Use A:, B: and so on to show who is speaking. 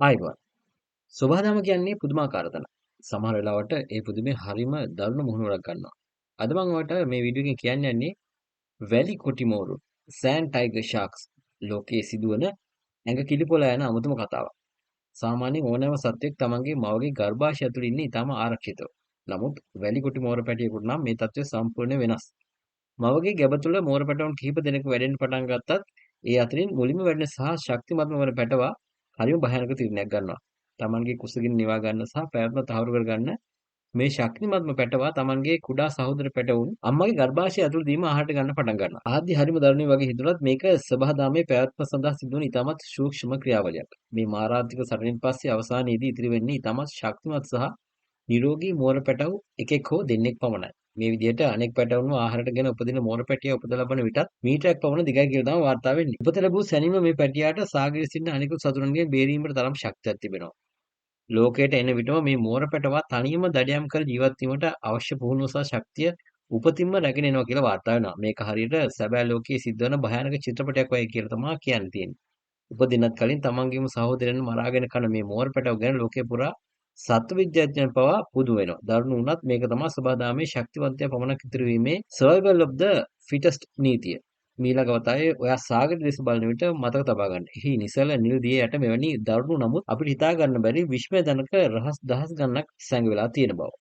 A: ආයිබෝන්. සොබාදම කියන්නේ පුදුමාකාර තැනක්. සමහර වෙලාවට ඒ පුදුමේ හරිම දරුණු මුහුණුවරක් ගන්නවා. අද මම ඔයාලට මේ වීඩියෝ එකෙන් කියන්න යන්නේ වැලි කොටි මෝරු සෑන් ටයිගර් ෂාක්ස් ලෝකයේ සිදුවන ඇඟ කිලිපොලා යන අමුතුම කතාවක්. සාමාන්‍යයෙන් ඕනෑම සත්වෙක් තමන්ගේ මවගේ ගර්භාෂය ඇතුළේ ඉන්නේ ඊටම ආරක්ෂිතව. නමුත් වැලි කොටි මෝර පැටියෙකුට නම් මේ තත්ත්වය සම්පූර්ණයෙන් වෙනස්. මවගේ ගැබ තුළ මෝර පැටවුන් කිහිප දෙනෙකු වැඩෙන්න පටන් ගත්තත් ඒ අතරින් මුලින්ම වැඩෙන සහ ශක්තිමත්ම වන පැටවා හරිම භයානක තීරණයක් ගන්නවා. තමන්ගේ කුසගින්න නිවා ගන්න සහ පැවැත්ම තහවුරු කරගන්න මේ ශක්තිමත්ම පැටවා තමන්ගේ කුඩා සහෝදර පැටවුන් අම්මගේ ගර්භාෂය ඇතුළතදීම ආහාරයට ගන්න පටන් ගන්නවා. ආදි හරිම දරුණුයි වගේ හිතුණත් මේක සබහාදාමේ පැවැත්ම සඳහා සිදුවන ඉතාමත් සූක්ෂම ක්‍රියාවලියක්. මේ මාරාන්තික සටනින් පස්සේ අවසානයේදී ඉතිරි වෙන්නේ ඉතාමත් ශක්තිමත් සහ නිරෝගී මෝර පැටවු එකෙක් හෝ දෙන්නෙක් පමණයි. මේ විදිහට අනෙක් පැටවුන්ව ආහාරයටගෙන උපදින මෝර පැටියා උපත ලබන විටත් මීටරයක් පමණ දිගයි කියලා තමයි වාර්තා වෙන්නේ. උපත ලැබූ සැනින්ම මේ පැටියාට සාගරයේ සිටින අනෙකුත් සතුරුන්ගෙන් බේරීමට තරම් ශක්තියක් තිබෙනවා. ලෝකයට එන විටම මේ මෝර පැටවා තනියම දඩයම් කර ජීවත් වීමට අවශ්‍ය පුහුණුව සහ ශක්තිය උපතින්ම රැගෙන එනවා කියලා වාර්තා වෙනවා. මේක හරියට සැබෑ ලෝකයේ සිද්ධ වෙන භයානක චිත්‍රපටයක් වගේ කියලා තමයි කියන්න තියෙන්නේ. උපදින්නත් කලින් තමන්ගේම සහෝදරයන් මරාගෙන කන මේ මෝර පැටව ගැන ලෝකේ පුරා සත්ව විද්‍යාඥයන් පවා පුදු වෙනවා. දරුණු වුණත් මේක තමයි සබදාමේ ශක්තිවන්තය පමණක් ඉතිරි වීමේ survival of the fittest නීතිය. මීළඟ වතාවේ ඔයා සාගර දෙස බලන විට මතක තබා ගන්න. එහි නිසල නිල් දිය යට මෙවැනි දරුණු නමුත් අපිට හිතා ගන්න බැරි විශ්මයජනක රහස් දහස් ගණනක් සැඟ වෙලා තියෙන බව.